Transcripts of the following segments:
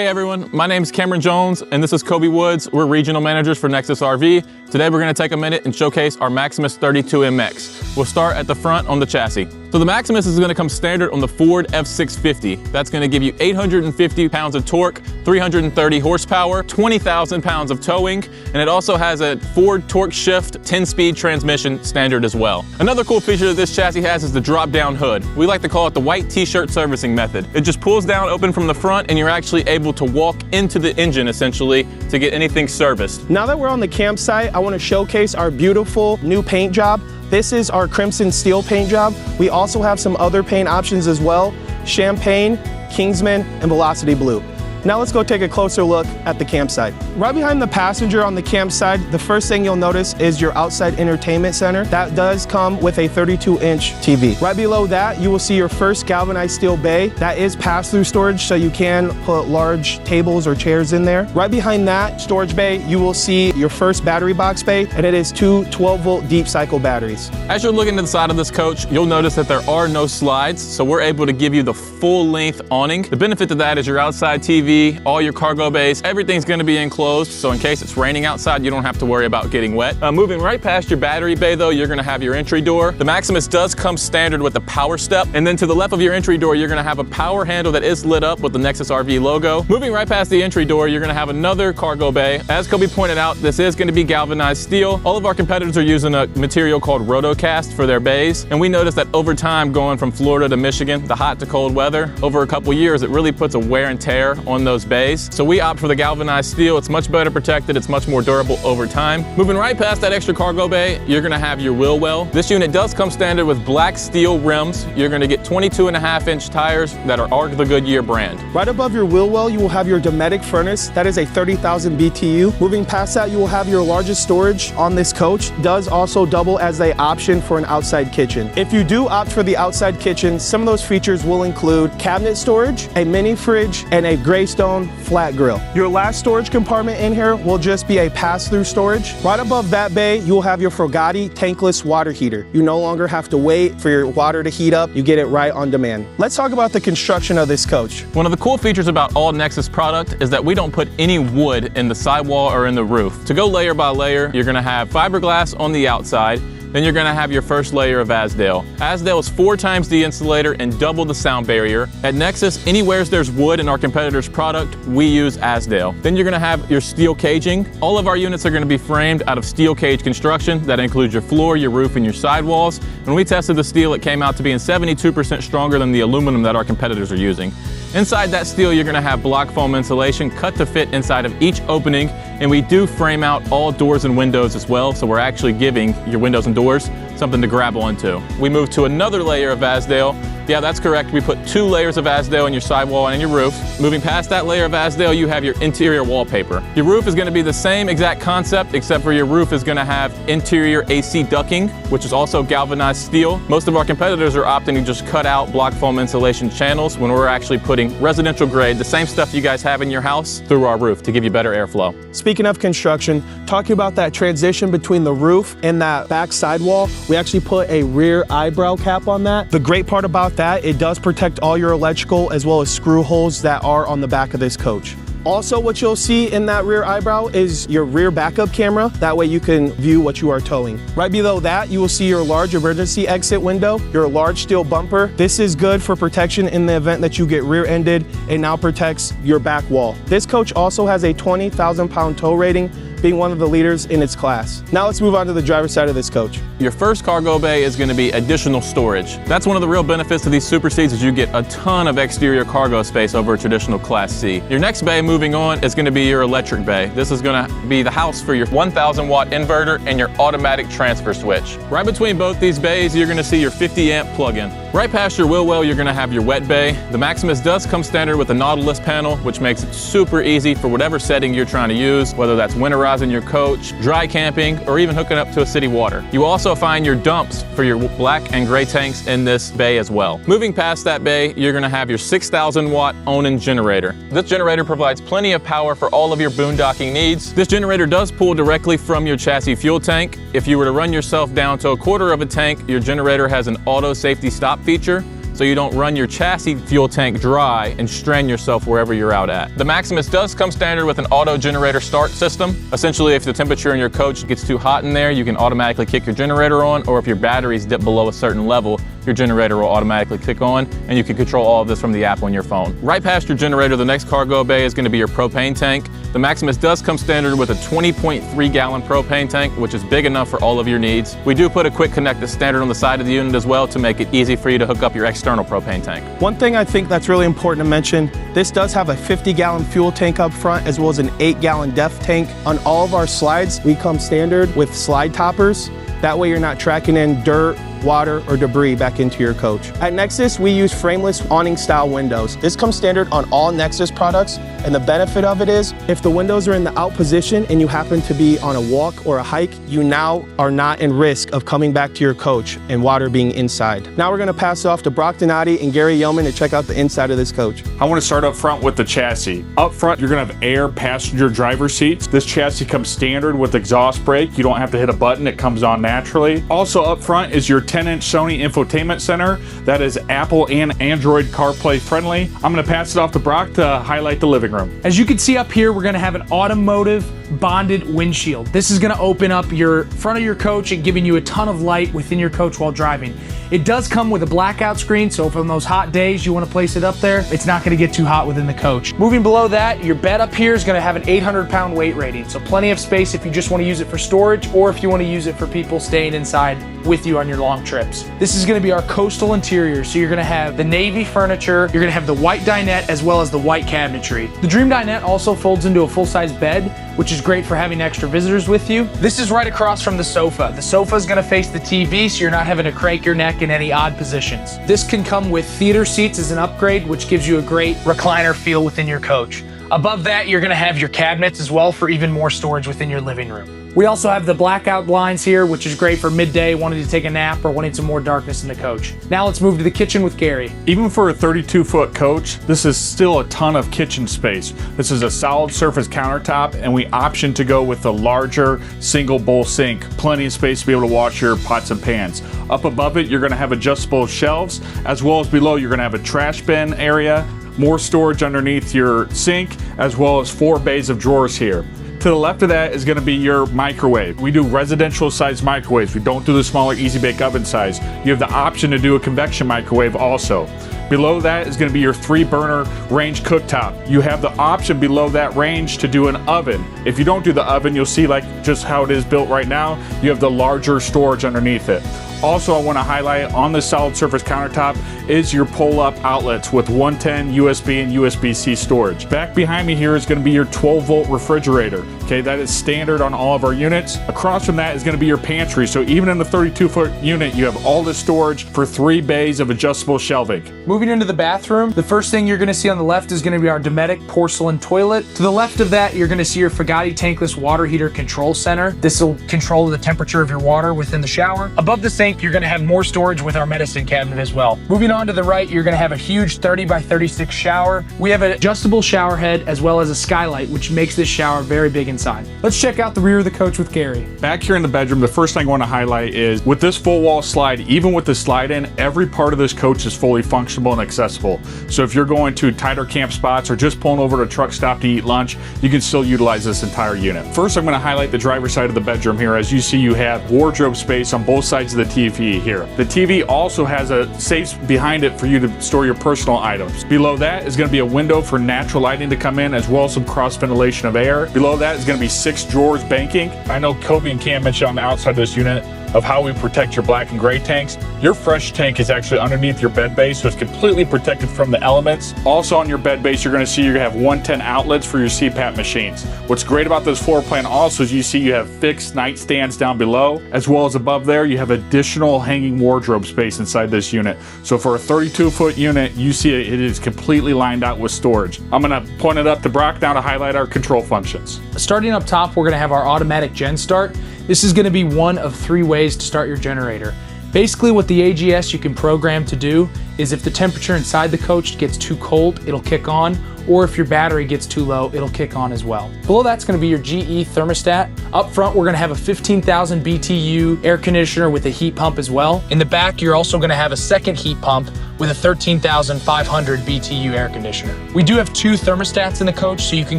Hey everyone, my name is Cameron Jones and this is Kobe Woods. We're regional managers for Nexus RV. Today we're going to take a minute and showcase our Maximus 32MX. We'll start at the front on the chassis. So the Maximus is going to come standard on the Ford F650. That's going to give you 850 pounds of torque, 330 horsepower, 20,000 pounds of towing, and it also has a Ford torque shift 10-speed transmission standard as well. Another cool feature that this chassis has is the drop-down hood. We like to call it the white t-shirt servicing method. It just pulls down open from the front and you're actually able to walk into the engine essentially to get anything serviced. Now that we're on the campsite, I want to showcase our beautiful new paint job. This is our crimson steel paint job. We also have some other paint options as well: champagne, Kingsman, and velocity blue. Now let's go take a closer look at the campsite. Right behind the passenger on the campsite, the first thing you'll notice is your outside entertainment center. That does come with a 32-inch TV. Right below that, you will see your first galvanized steel bay. That is pass-through storage, so you can put large tables or chairs in there. Right behind that storage bay, you will see your first battery box bay, and it is two 12-volt deep cycle batteries. As you're looking to the side of this coach, you'll notice that there are no slides, so we're able to give you the full-length awning. The benefit to that is your outside TV, all your cargo bays, everything's going to be enclosed, so in case it's raining outside, you don't have to worry about getting wet. Moving right past your battery bay though, you're going to have your entry door. The Maximus does come standard with the power step, and then to the left of your entry door, you're going to have a power handle that is lit up with the Nexus RV logo. Moving right past the entry door, you're going to have another cargo bay. As Kobe pointed out, this is going to be galvanized steel. All of our competitors are using a material called rotocast for their bays, and we noticed that over time, going from Florida to Michigan, the hot to cold weather, over a couple years, it really puts a wear and tear on those bays. So we opt for the galvanized steel. It's much better protected. It's much more durable over time. Moving right past that extra cargo bay, you're going to have your wheel well. This unit does come standard with black steel rims. You're going to get 22.5-inch tires that are the Goodyear brand. Right above your wheel well, you will have your Dometic furnace. That is a 30,000 BTU. Moving past that, you will have your largest storage on this coach. Does also double as an option for an outside kitchen. If you do opt for the outside kitchen, some of those features will include cabinet storage, a mini fridge, and a Greystone flat grill. Your last storage compartment in here will just be a pass-through storage. Right above that bay, you will have your Frogati tankless water heater. You no longer have to wait for your water to heat up. You get it right on demand. Let's talk about the construction of this coach. One of the cool features about all Nexus product is that we don't put any wood in the sidewall or in the roof. To go layer by layer, you're going to have fiberglass on the outside. Then you're going to have your first layer of Azdel. Azdel is 4 times the insulator and double the sound barrier. At Nexus, anywhere there's wood in our competitor's product, we use Azdel. Then you're going to have your steel caging. All of our units are going to be framed out of steel cage construction. That includes your floor, your roof, and your sidewalls. When we tested the steel, it came out to being 72% stronger than the aluminum that our competitors are using. Inside that steel, you're going to have block foam insulation cut to fit inside of each opening, and we do frame out all doors and windows as well, so we're actually giving your windows and doors something to grab onto. We move to another layer of Azdel. Yeah, that's correct. We put 2 layers of Azdel in your sidewall and in your roof. Moving past that layer of Azdel, you have your interior wallpaper. Your roof is going to be the same exact concept, except for your roof is going to have interior AC ducting, which is also galvanized steel. Most of our competitors are opting to just cut out block foam insulation channels when we're actually putting residential grade, the same stuff you guys have in your house, through our roof to give you better airflow. Speaking of construction, talking about that transition between the roof and that back sidewall, we actually put a rear eyebrow cap on that. The great part about that, it does protect all your electrical as well as screw holes that are on the back of this coach. Also, what you'll see in that rear eyebrow is your rear backup camera. That way you can view what you are towing. Right below that, you will see your large emergency exit window, your large steel bumper. This is good for protection in the event that you get rear-ended. It now protects your back wall. This coach also has a 20,000 pound tow rating, being one of the leaders in its class. Now let's move on to the driver's side of this coach. Your first cargo bay is going to be additional storage. That's one of the real benefits of these Super Cs is you get a ton of exterior cargo space over a traditional Class C. Your next bay moving on is going to be your electric bay. This is going to be the house for your 1,000 watt inverter and your automatic transfer switch. Right between both these bays, you're going to see your 50 amp plug-in. Right past your wheel well, you're going to have your wet bay. The Maximus does come standard with a Nautilus panel, which makes it super easy for whatever setting you're trying to use, whether that's winterizing your coach, dry camping, or even hooking up to a city water. You also find your dumps for your black and gray tanks in this bay as well. Moving past that bay, you're going to have your 6,000 watt Onan generator. This generator provides plenty of power for all of your boondocking needs. This generator does pull directly from your chassis fuel tank. If you were to run yourself down to a quarter of a tank, your generator has an auto safety stop feature. so you don't run your chassis fuel tank dry and strain yourself wherever you're out at. The Maximus does come standard with an auto generator start system. Essentially, if the temperature in your coach gets too hot in there, you can automatically kick your generator on, or if your batteries dip below a certain level, your generator will automatically kick on, and you can control all of this from the app on your phone. Right past your generator, the next cargo bay is going to be your propane tank. The Maximus does come standard with a 20.3 gallon propane tank, which is big enough for all of your needs. We do put a quick connect as standard on the side of the unit as well to make it easy for you to hook up your external propane tank. One thing I think that's really important to mention, this does have a 50 gallon fuel tank up front as well as an 8 gallon def tank. On all of our slides, we come standard with slide toppers. That way you're not tracking in dirt, water, or debris back into your coach. At Nexus, we use frameless awning style windows. This comes standard on all Nexus products, and the benefit of it is if the windows are in the out position and you happen to be on a walk or a hike, you now are not in risk of coming back to your coach and water being inside. Now we're gonna pass it off to Brock Donati and Gary Yeoman to check out the inside of this coach. I want to start up front with the chassis. Up front, you're gonna have air passenger driver seats. This chassis comes standard with exhaust brake. You don't have to hit a button, it comes on naturally. Also up front is your 10-inch Sony infotainment center that is Apple and Android CarPlay friendly. I'm gonna pass it off to Brock to highlight the living room. As you can see up here, we're gonna have an automotive bonded windshield. This is gonna open up your front of your coach and giving you a ton of light within your coach while driving. It does come with a blackout screen, so if on those hot days you wanna place it up there, it's not gonna get too hot within the coach. Moving below that, your bed up here is gonna have an 800-pound weight rating, so plenty of space if you just wanna use it for storage or if you wanna use it for people staying inside with you on your long trips. This is gonna be our coastal interior, so you're gonna have the navy furniture, you're gonna have the white dinette as well as the white cabinetry. The Dream Dinette also folds into a full-size bed, which is great for having extra visitors with you. This is right across from the sofa. The sofa is gonna face the TV, so you're not having to crank your neck in any odd positions. This can come with theater seats as an upgrade, which gives you a great recliner feel within your coach. Above that, you're gonna have your cabinets as well for even more storage within your living room. We also have the blackout blinds here, which is great for midday, wanting to take a nap or wanting some more darkness in the coach. Now let's move to the kitchen with Gary. Even for a 32-foot coach, this is still a ton of kitchen space. This is a solid surface countertop, and we option to go with the larger single bowl sink. Plenty of space to be able to wash your pots and pans. Up above it, you're gonna have adjustable shelves, as well as below, you're gonna have a trash bin area, more storage underneath your sink, as well as 4 bays of drawers here. To the left of that is gonna be your microwave. We do residential size microwaves. We don't do the smaller easy bake oven size. You have the option to do a convection microwave also. Below that is gonna be your 3-burner range cooktop. You have the option below that range to do an oven. If you don't do the oven, you'll see like just how it is built right now, you have the larger storage underneath it. Also, I want to highlight on the solid surface countertop is your pull-up outlets with 110 USB and USB-C storage. Back behind me here is going to be your 12-volt refrigerator. Okay, that is standard on all of our units. Across from that is going to be your pantry. So even in the 32-foot unit, you have all the storage for 3 bays of adjustable shelving. Moving into the bathroom, the first thing you're gonna see on the left is gonna be our Dometic porcelain toilet. To the left of that, you're gonna see your Fagatti tankless water heater control center. This will control the temperature of your water within the shower. Above the sink, you're gonna have more storage with our medicine cabinet as well. Moving on to the right, you're gonna have a huge 30 by 36 shower. We have an adjustable shower head as well as a skylight, which makes this shower very big inside. Let's check out the rear of the coach with Gary. Back here in the bedroom, the first thing I want to highlight is with this full wall slide, even with the slide in, every part of this coach is fully functional and accessible. So if you're going to tighter camp spots or just pulling over to a truck stop to eat lunch, you can still utilize this entire unit. First, I'm going to highlight the driver's side of the bedroom here. As you see, you have wardrobe space on both sides of the TV here. The TV also has a safe behind it for you to store your personal items. Below that is going to be a window for natural lighting to come in, as well as some cross ventilation of air. Below that is going to be 6 drawers banking. I know Kobe and Cam mentioned on the outside of this unit of how we protect your black and gray tanks. Your fresh tank is actually underneath your bed base, so it's completely protected from the elements. Also on your bed base, you're gonna see you're gonna have 110 outlets for your CPAP machines. What's great about this floor plan also is you see you have fixed nightstands down below, as well as above there, you have additional hanging wardrobe space inside this unit. So for a 32-foot unit, you see it is completely lined out with storage. I'm gonna point it up to Brock now to highlight our control functions. Starting up top, we're gonna have our automatic gen start. This is gonna be one of 3 ways to start your generator. Basically what the AGS you can program to do is if the temperature inside the coach gets too cold, it'll kick on, or if your battery gets too low, it'll kick on as well. Below that's gonna be your GE thermostat. Up front, we're gonna have a 15,000 BTU air conditioner with a heat pump as well. In the back, you're also gonna have a second heat pump with a 13,500 BTU air conditioner. We do have 2 thermostats in the coach, so you can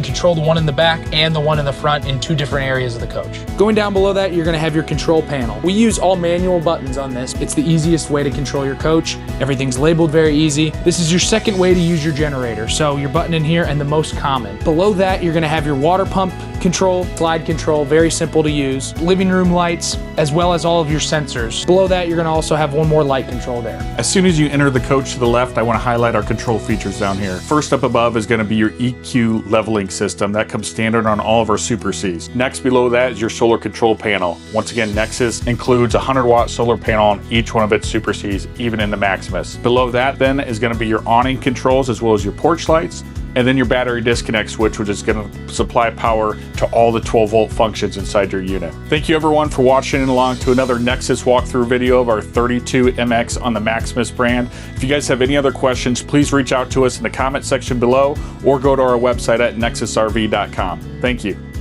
control the one in the back and the one in the front in 2 different areas of the coach. Going down below that, you're gonna have your control panel. We use all manual buttons on this. It's the easiest way to control your coach. Everything's labeled very easy. This is your second way to use your generator. So your button in here and the most common. Below that, you're gonna have your water pump control, slide control, very simple to use, living room lights, as well as all of your sensors. Below that, you're gonna also have one more light control there. As soon as you enter the coach to the left, I want to highlight our control features down here. First up above is going to be your EQ leveling system. That comes standard on all of our Super Cs. Next below that is your solar control panel. Once again, Nexus includes a 100-watt solar panel on each one of its Super Cs, even in the Maximus. Below that then is going to be your awning controls as well as your porch lights, and then your battery disconnect switch, which is going to supply power to all the 12-volt functions inside your unit. Thank you everyone for watching along to another Nexus walkthrough video of our 32MX on the Maximus brand. If you guys have any other questions, please reach out to us in the comment section below or go to our website at nexusrv.com. Thank you.